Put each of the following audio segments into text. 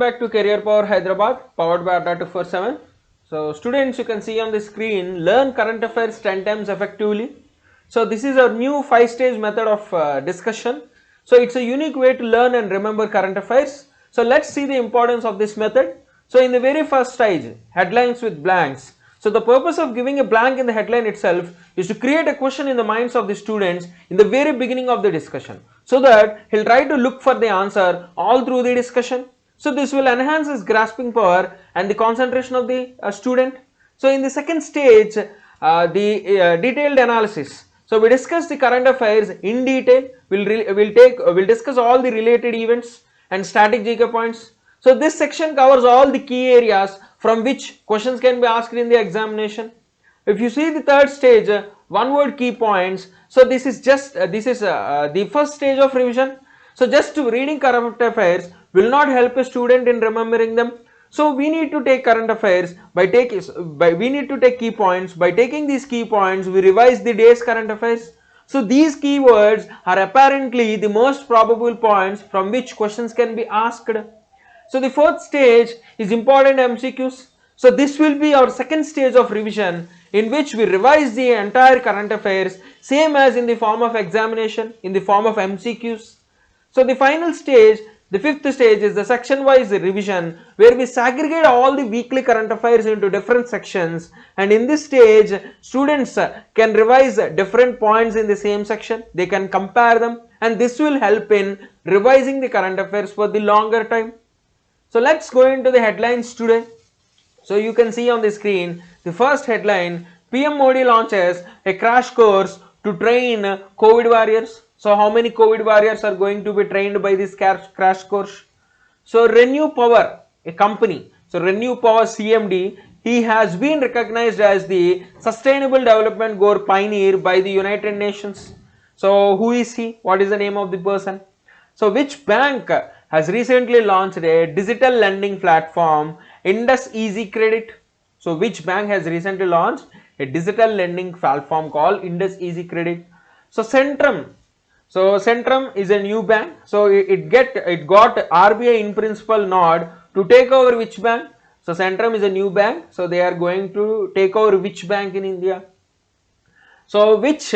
Back to Career Power Hyderabad, powered by Adda 247. So students, you can see on the screen, learn current affairs 10 times effectively. So this is a new 5-stage method of discussion. So it's a unique way to learn and remember current affairs. So let's see the importance of this method. So in the very first stage, headlines with blanks. So the purpose of giving a blank in the headline itself is to create a question in the minds of the students in the very beginning of the discussion, so that he'll try to look for the answer all through the discussion. So this will enhance his grasping power and the concentration of the student. So in the second stage, the detailed analysis. So we discuss the current affairs in detail. We'll discuss all the related events and static GK points. So this section covers all the key areas from which questions can be asked in the examination. If you see the third stage, one word key points. So this is the first stage of revision. So just reading current affairs will not help a student in remembering them. So we need to take current affairs we need to take key points. By taking these key points, we revise the day's current affairs. So these keywords are apparently the most probable points from which questions can be asked. So the fourth stage is important MCQs. So this will be our second stage of revision, in which we revise the entire current affairs, same as in the form of examination, in the form of MCQs. So the final stage, the fifth stage, is the section wise revision, where we segregate all the weekly current affairs into different sections, and in this stage students can revise different points in the same section. They can compare them, and this will help in revising the current affairs for the longer time. So let's go into the headlines today. So you can see on the screen the first headline: PM Modi launches a crash course to train COVID warriors. So how many COVID warriors are going to be trained by this crash course? So Renew Power, a company. So Renew Power CMD, he has been recognized as the Sustainable Development Goal pioneer by the United Nations. So who is he? What is the name of the person? So which bank has recently launched a digital lending platform, Indus Easy Credit? So which bank has recently launched a digital lending platform called Indus Easy Credit? So Centrum. So Centrum is a new bank. So it got RBI in principle nod to take over which bank? So Centrum is a new bank. So they are going to take over which bank in India? So which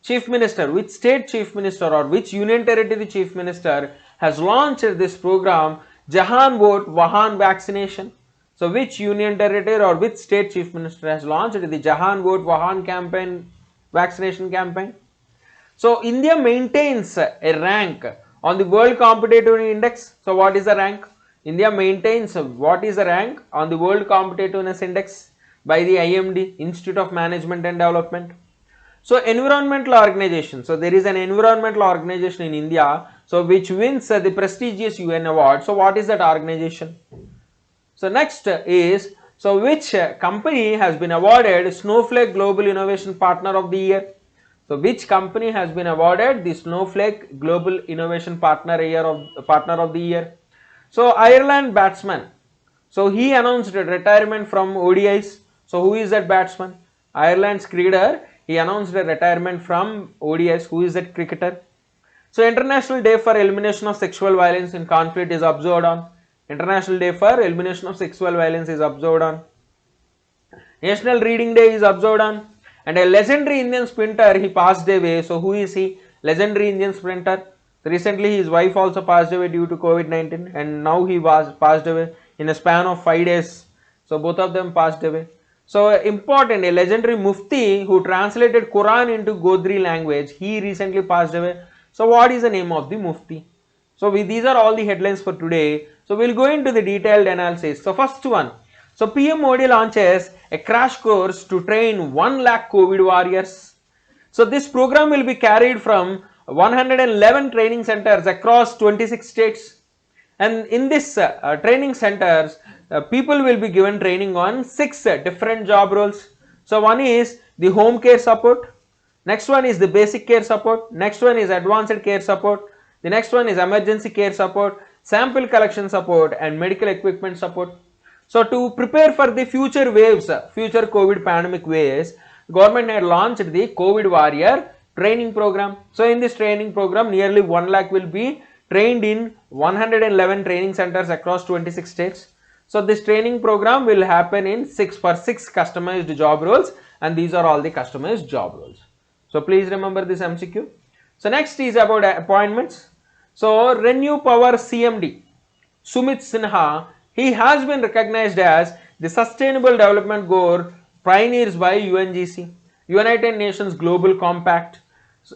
chief minister, which state chief minister, or which union territory chief minister has launched this program, Jahan Vote Vahan vaccination? So which union territory or which state chief minister has launched the Jahan Vote Vahan campaign, vaccination campaign? So India maintains a rank on the World Competitiveness Index. So what is the rank? India maintains what is the rank on the World Competitiveness Index by the IMD, Institute of Management and Development. So environmental organization. So there is an environmental organization in India, so which wins the prestigious UN award. So what is that organization? So next is, so which company has been awarded Snowflake Global Innovation Partner of the Year? So which company has been awarded the Snowflake Global Innovation Partner of the Year? So Ireland batsman. So he announced retirement from ODIs. So who is that batsman? Ireland's cricketer. He announced a retirement from ODIs. Who is that cricketer? So International Day for Elimination of Sexual Violence in Conflict is observed on. International Day for Elimination of Sexual Violence is observed on. National Reading Day is observed on. And a legendary Indian sprinter, he passed away. So who is he? Legendary Indian sprinter. Recently his wife also passed away due to COVID-19, and now he was passed away in a span of 5 days. So both of them passed away. So important, a legendary Mufti who translated Quran into Godri language, he recently passed away. So what is the name of the Mufti? So these are all the headlines for today. So we'll go into the detailed analysis. So first one. So PM Modi launches a crash course to train 1 lakh COVID warriors. So this program will be carried from 111 training centers across 26 states. And in this training centers, people will be given training on 6 different job roles. So one is the home care support. Next one is the basic care support. Next one is advanced care support. The next one is emergency care support, sample collection support, and medical equipment support. So to prepare for the future waves, future COVID pandemic waves, government had launched the COVID warrior training program. So in this training program, nearly 1 lakh will be trained in 111 training centers across 26 states. So this training program will happen in 6 customized job roles, and these are all the customized job roles. So please remember this MCQ. So next is about appointments. So Renew Power CMD Sumit Sinha, he has been recognized as the Sustainable Development Goal pioneers by UNGC, United Nations Global Compact.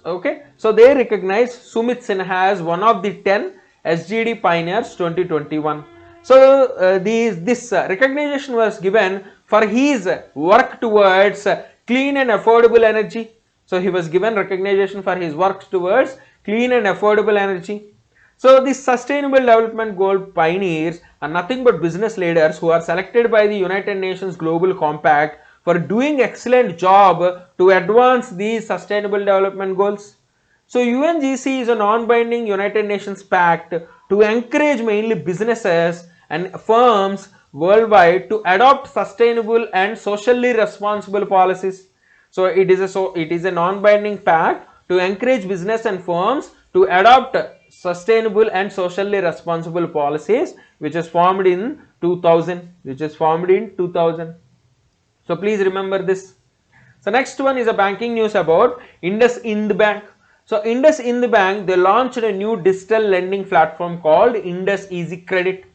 Okay, so they recognize Sumit Sinha as one of the 10 SGD pioneers 2021. So this recognition was given for his work towards clean and affordable energy. So he was given recognition for his work towards clean and affordable energy. So these sustainable development goal pioneers are nothing but business leaders who are selected by the United Nations Global Compact for doing excellent job to advance these sustainable development goals. So UNGC is a non-binding United Nations pact to encourage mainly businesses and firms worldwide to adopt sustainable and socially responsible policies. So it is a non-binding pact to encourage business and firms to adopt sustainable and socially responsible policies, which is formed in 2000. So please remember this. So next one is a banking news about IndusInd Bank. So IndusInd Bank, they launched a new digital lending platform called Indus Easy Credit.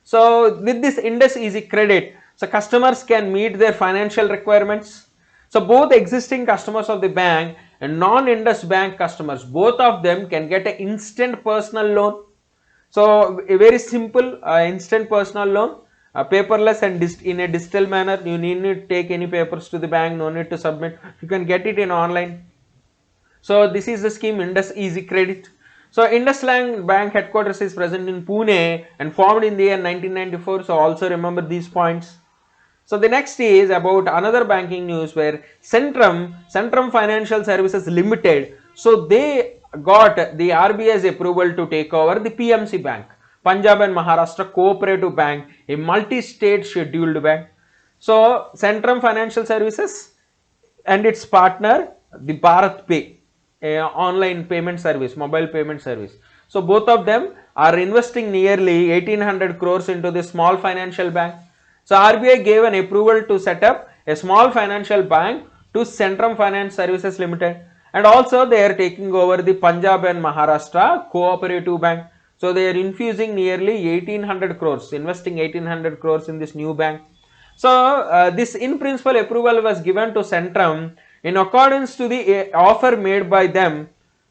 So with this Indus Easy Credit, so customers can meet their financial requirements. So both existing customers of the bank and non-Indus Bank customers, both of them can get an instant personal loan. So a very simple instant personal loan, paperless and in a digital manner. You need to take any papers to the bank, no need to submit. You can get it in online. So this is the scheme Indus Easy Credit. So IndusInd Bank headquarters is present in Pune and formed in the year 1994. So also remember these points. So the next is about another banking news where Centrum Financial Services Limited, so they got the RBI's approval to take over the PMC Bank, Punjab and Maharashtra Cooperative Bank, a multi-state scheduled bank. So Centrum Financial Services and its partner, the Bharat Pay, a online payment service, mobile payment service. So both of them are investing nearly 1800 crores into the small financial bank. So RBI gave an approval to set up a small financial bank to Centrum Finance Services Limited, and also they are taking over the Punjab and Maharashtra Cooperative Bank. So they are infusing nearly 1800 crores, investing 1800 crores in this new bank. So this in principle approval was given to Centrum in accordance to the offer made by them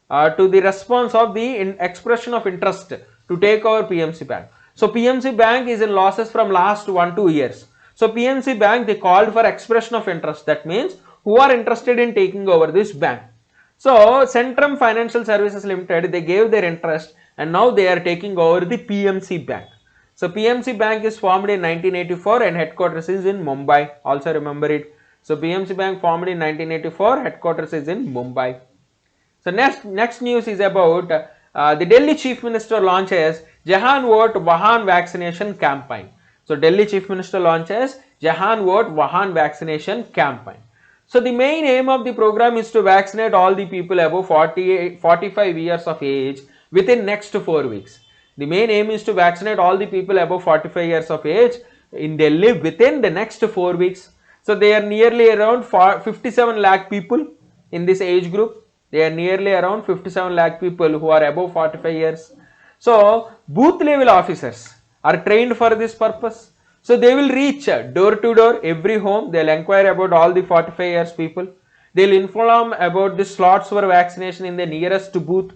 to the response of the expression of interest to take over PMC Bank. So PMC Bank is in losses from last 1-2 years. So PMC Bank, they called for expression of interest. That means who are interested in taking over this bank. So Centrum Financial Services Limited, they gave their interest and now they are taking over the PMC Bank. So PMC Bank is formed in 1984 and headquarters is in Mumbai. Also remember it. So PMC Bank formed in 1984, headquarters is in Mumbai. So next news is about the Delhi Chief Minister launches Jahan Vote Vahan vaccination campaign. So Delhi Chief Minister launches Jahan Vote Vahan vaccination campaign. So the main aim of the program is to vaccinate all the people above 45 years of age within next 4 weeks. The main aim is to vaccinate all the people above 45 years of age in Delhi within the next 4 weeks. So they are nearly around 57 lakh people in this age group. They are nearly around 57 lakh people who are above 45 years. So booth level officers are trained for this purpose. So they will reach door to door, every home. They will inquire about all the 45 years people. They will inform about the slots for vaccination in the nearest booth.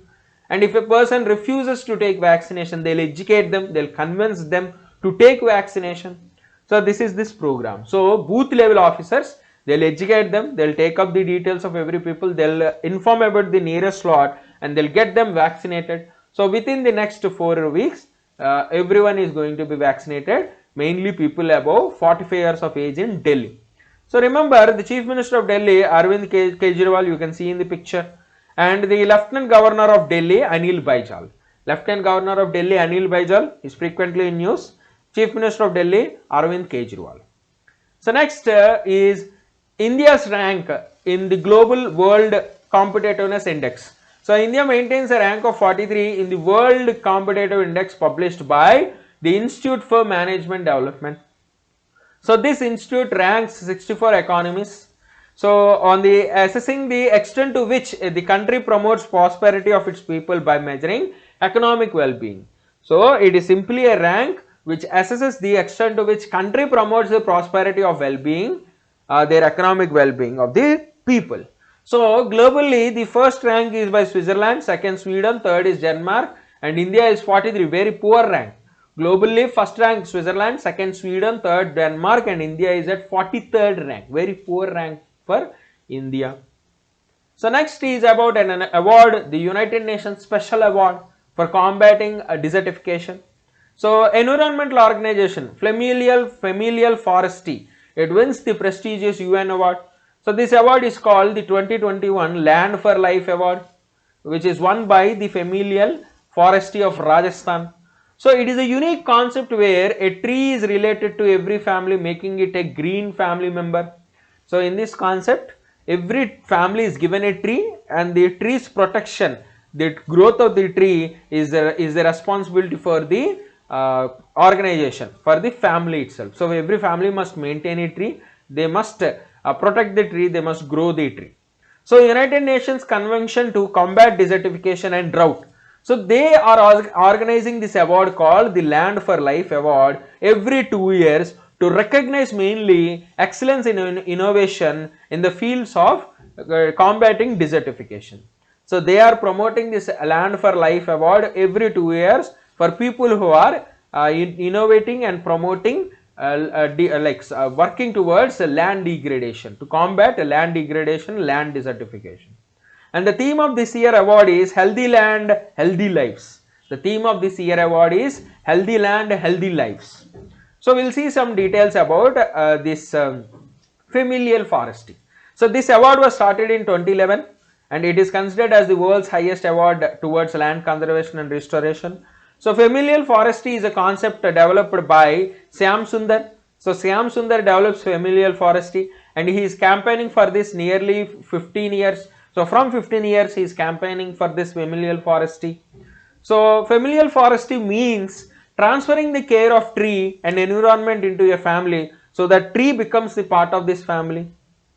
And if a person refuses to take vaccination, they will educate them, they will convince them to take vaccination. So this is this program. So booth level officers, they will educate them, they will take up the details of every people, they will inform about the nearest slot and they will get them vaccinated. So within the next 4 weeks, everyone is going to be vaccinated, mainly people above 45 years of age in Delhi. So remember, the Chief Minister of Delhi, Arvind Kejriwal, you can see in the picture, and the Lieutenant Governor of Delhi, Anil Baijal. Lieutenant Governor of Delhi, Anil Baijal is frequently in news. Chief Minister of Delhi, Arvind Kejriwal. So next is India's rank in the Global World Competitiveness Index. So India maintains a rank of 43 in the World Competitive Index published by the Institute for Management Development. So this institute ranks 64 economies. So on the assessing the extent to which the country promotes prosperity of its people by measuring economic well-being. So it is simply a rank which assesses the extent to which country promotes the prosperity of well-being, their economic well-being of the people. So globally the first rank is by Switzerland, second Sweden, third is Denmark, and India is 43, very poor rank. Globally first rank Switzerland, second Sweden, third Denmark, and India is at 43rd rank, very poor rank for India. So next is about an award, the United Nations Special Award for combating desertification. So environmental organization Familial Forestry, it wins the prestigious UN award. So this award is called the 2021 Land for Life Award, which is won by the Familial Forestry of Rajasthan. So it is a unique concept where a tree is related to every family, making it a green family member. So in this concept, every family is given a tree, and the tree's protection, the growth of the tree is the responsibility for the organization, for the family itself. So every family must maintain a tree, they must protect the tree, they must grow the tree. So United Nations Convention to Combat Desertification and Drought, so they are organizing this award called the Land for Life Award every 2 years to recognize mainly excellence in innovation in the fields of combating desertification. So they are promoting this Land for Life Award every 2 years for people who are innovating and promoting working towards land degradation, to combat land degradation, land desertification. And the theme of this year award is Healthy Land, Healthy Lives. The theme of this year award is Healthy Land, Healthy Lives. So we will see some details about this familial forestry. So this award was started in 2011, and it is considered as the world's highest award towards land conservation and restoration. So familial forestry is a concept developed by Shyam Sundar. So Shyam Sundar develops familial forestry, and he is campaigning for this nearly 15 years. So from 15 years he is campaigning for this familial forestry. So familial forestry means transferring the care of tree and environment into a family, so that tree becomes the part of this family.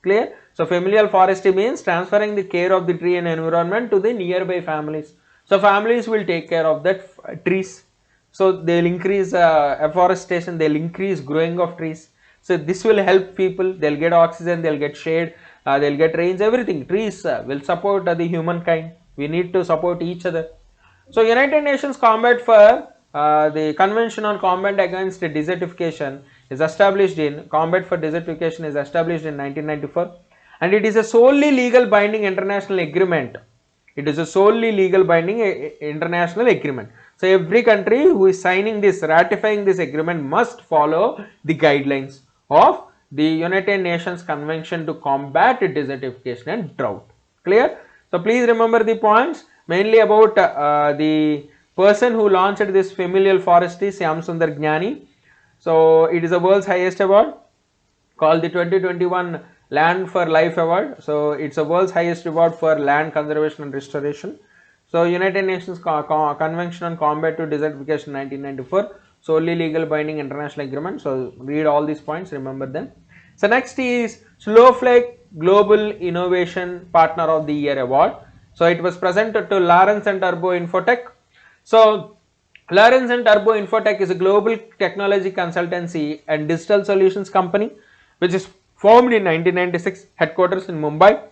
Clear? So familial forestry means transferring the care of the tree and environment to the nearby families. So families will take care of that trees. So they will increase afforestation, they will increase growing of trees. So this will help people, they will get oxygen, they will get shade, they will get rains, everything. Trees will support the humankind. We need to support each other. So United Nations Combat for the Convention on Combat Against Desertification is established in, Combat for Desertification is established in 1994, and it is a solely legal binding international agreement. It is a solely legal binding international agreement. So every country who is signing this, ratifying this agreement, must follow the guidelines of the United Nations Convention to Combat Desertification and Drought. Clear? So please remember the points, mainly about the person who launched this familial forestry, Shyam Sundar Gnani. So it is the world's highest award called the 2021 Land for Life Award. So it's the world's highest award for land conservation and restoration. So United Nations Convention on Combat to Desertification 1994, solely legal binding international agreement. So read all these points, remember them. So next is Snowflake Global Innovation Partner of the Year Award. So it was presented to Lawrence and Turbo Infotech. So Lawrence and Turbo Infotech is a global technology consultancy and digital solutions company which is formed in 1996, headquarters in Mumbai.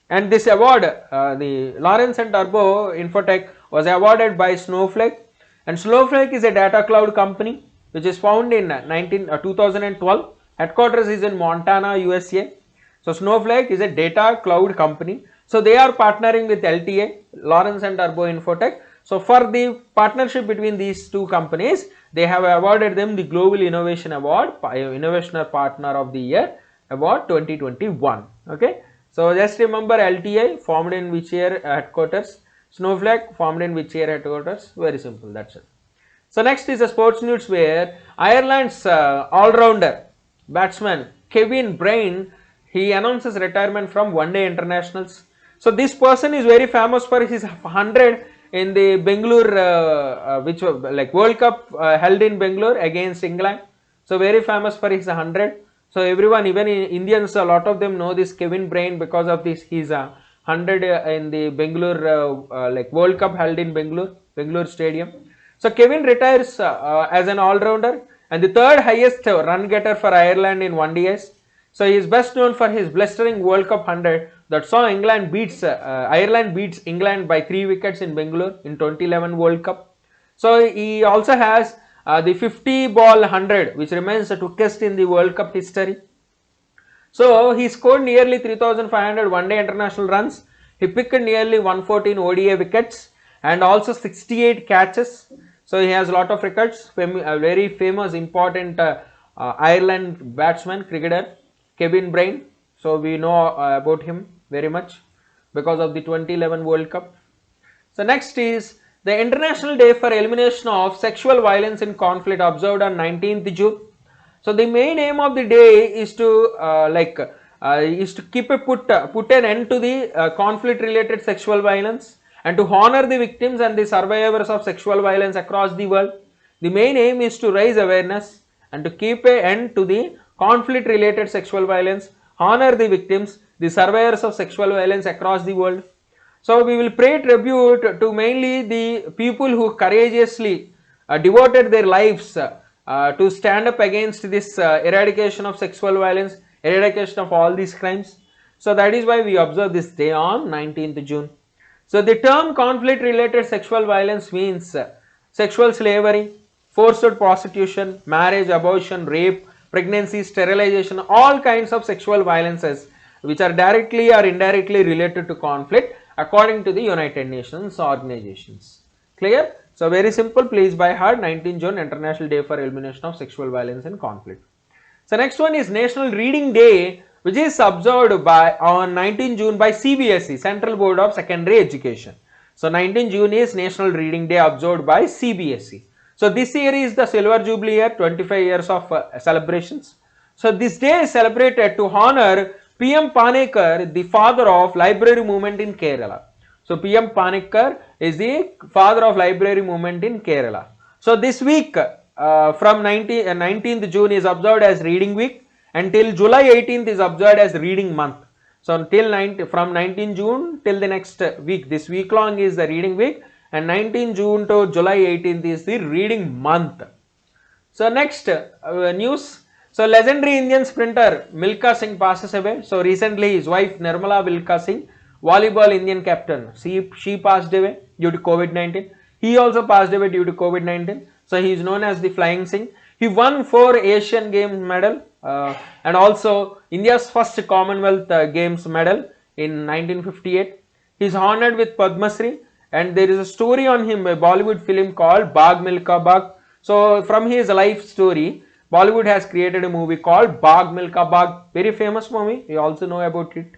And this award, the Lawrence and Turbo Infotech, was awarded by Snowflake. And Snowflake is a data cloud company which is found in 2012. Headquarters is in Montana, USA. So Snowflake is a data cloud company. So they are partnering with LTA, Lawrence and Turbo Infotech. So for the partnership between these two companies, they have awarded them the Global Innovation Award, Innovation Partner of the Year Award 2021. Okay. So just remember LTA formed in which year headquarters, Snowflake formed in which year headquarters, very simple, that's it. So next is a sports news where Ireland's all-rounder batsman Kevin Bryan, he announces retirement from one-day internationals. So this person is very famous for his 100 in the Bangalore, which like World Cup held in Bangalore against England. So very famous for his 100. So everyone, even Indians, a lot of them know this Kevin Bryan because of this. He's 100 in the Bangalore like World Cup held in Bangalore Stadium. So Kevin retires as an all-rounder and the third highest run getter for Ireland in 1DS. So he is best known for his blistering World Cup 100 that saw Ireland beats England by 3 wickets in Bangalore in 2011 World Cup. So he also has the 50 ball 100 which remains the quickest in the World Cup history. So he scored nearly 3,500 one-day international runs. He picked nearly 114 ODI wickets and also 68 catches. So he has a lot of records. A very famous, important Ireland batsman, cricketer, Kevin Bryan. So we know about him very much because of the 2011 World Cup. So next is the International Day for Elimination of Sexual Violence in Conflict, observed on 19th June. So the main aim of the day is to put an end to the conflict related sexual violence and to honor the victims and the survivors of sexual violence across the world. The main aim is to raise awareness and to keep an end to the conflict related sexual violence, honor the victims, the survivors of sexual violence across the world. So we will pay tribute to mainly the people who courageously devoted their lives to stand up against this eradication of sexual violence, eradication of all these crimes. So that is why we observe this day on 19th June. So the term conflict related sexual violence means sexual slavery, forced prostitution, marriage, abortion, rape, pregnancy, sterilization, all kinds of sexual violences which are directly or indirectly related to conflict according to the United Nations organizations. Clear? So very simple, please by heart, 19 June International Day for Elimination of Sexual Violence and Conflict. So next one is National Reading Day, which is observed on 19 June by CBSE, Central Board of Secondary Education. So 19 June is National Reading Day observed by CBSE. So this year is the Silver Jubilee year, 25 years of celebrations. So this day is celebrated to honor PM Panikkar, the father of library movement in Kerala. So PM Panikkar is the father of library movement in Kerala. So this week from 19th June is observed as Reading Week until July 18th is observed as Reading Month. So from 19 June till the next week, this week long is the Reading Week and 19 June to July 18th is the Reading Month. So next news. So legendary Indian sprinter Milkha Singh passes away. So recently his wife Nirmala Milkha Singh, volleyball Indian captain, she passed away due to COVID-19. He also passed away due to COVID-19. So he is known as the Flying Singh. He won 4 Asian Games medal and also India's first Commonwealth Games medal in 1958. He is honored with Padma Shri and there is a story on him, a Bollywood film called Baag Milkha Baag. So from his life story, Bollywood has created a movie called Baag Milkha Baag, very famous movie, you also know about it.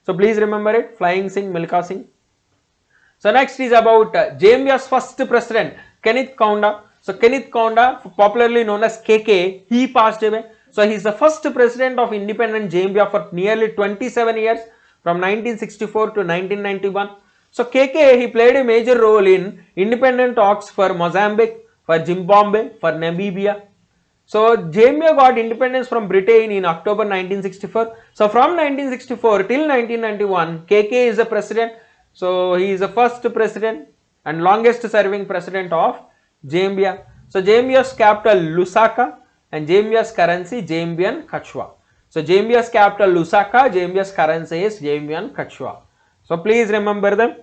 So please remember it, Flying Singh, Milkha Singh. So next is about Zambia's first president, Kenneth Kaunda. So Kenneth Kaunda, popularly known as KK, he passed away. So he is the first president of independent Zambia for nearly 27 years, from 1964 to 1991. So KK, he played a major role in independent talks for Mozambique, for Zimbabwe, for Namibia. So Zambia got independence from Britain in October 1964. So from 1964 till 1991, KK is the president. So he is the first president and longest serving president of Zambia. So Zambia's capital Lusaka and Zambia's currency Zambian Kwacha. So Zambia's capital Lusaka, Zambia's currency is Zambian Kwacha. So please remember them.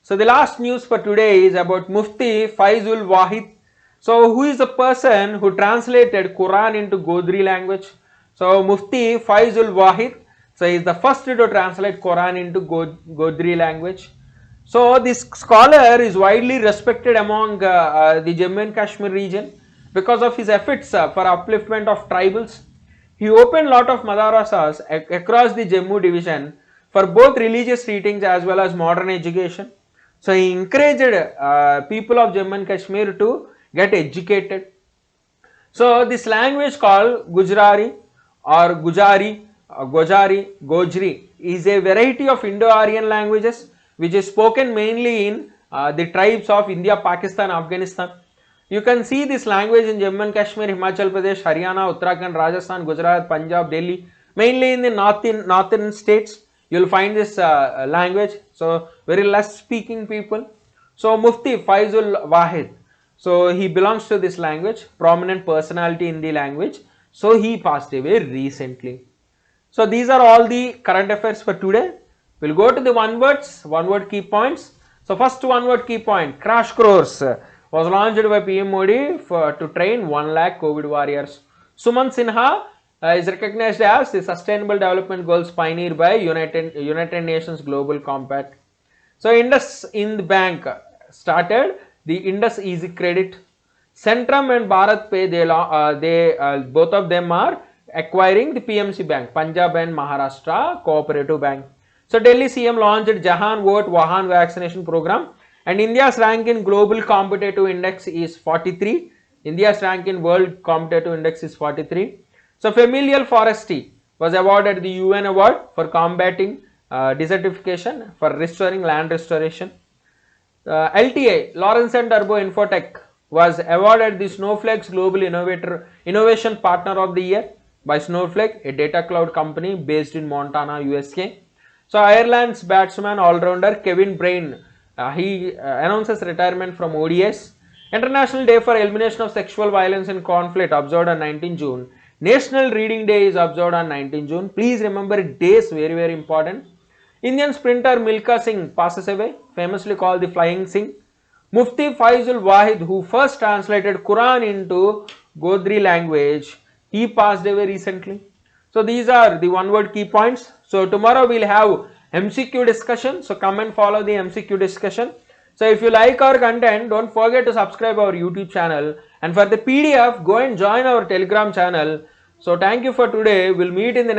So the last news for today is about Mufti Faizul Wahid. So who is the person who translated Quran into Godri language? So Mufti Faizul Wahid. So he is the first to translate Quran into Godri language. So this scholar is widely respected among the Jammu and Kashmir region because of his efforts for upliftment of tribals. He opened lot of madrasas across the Jammu division for both religious teachings as well as modern education. So he encouraged people of Jammu and Kashmir to get educated. So this language called Gujari or Gujari, Gojari, Gojri is a variety of Indo-Aryan languages which is spoken mainly in the tribes of India, Pakistan, Afghanistan. You can see this language in Jammu and Kashmir, Himachal Pradesh, Haryana, Uttarakhand, Rajasthan, Gujarat, Punjab, Delhi, mainly in the northern states. You will find this language. So very less speaking people. So Mufti Faizul Wahid, so he belongs to this language, prominent personality in the language. So he passed away recently. So these are all the current affairs for today. We'll go to the one word key points. So first one word key point, crash course was launched by PM Modi to train 1 lakh COVID warriors. Sumant Sinha is recognized as the Sustainable Development Goals pioneer by United Nations Global Compact. So Indus Ind Bank started the Indus Easy Credit. Centrum and Bharat Pay, they both of them are acquiring the PMC Bank, Punjab and Maharashtra Cooperative Bank. So Delhi CM launched Jahan Vote Vahan vaccination program, and India's rank in Global Competitive Index is 43. India's rank in World Competitive Index is 43. So Familial Forestry was awarded the UN Award for combating desertification, for restoring land restoration. LTI, Lawrence and Turbo Infotech, was awarded the Snowflake's Global Innovation Partner of the Year by Snowflake, a data cloud company based in Montana, USA. So Ireland's batsman all-rounder Kevin Bryan, he announces retirement from ODIs. International Day for Elimination of Sexual Violence and Conflict observed on 19 June. National Reading Day is observed on 19 June. Please remember days, very very important. Indian sprinter Milkha Singh passes away, famously called the Flying Singh. Mufti Faizul Wahid, who first translated Quran into Godri language, he passed away recently. So these are the one word key points. So tomorrow we'll have MCQ discussion. So come and follow the MCQ discussion. So if you like our content, don't forget to subscribe our YouTube channel. And for the PDF, go and join our Telegram channel. So thank you for today. We'll meet in the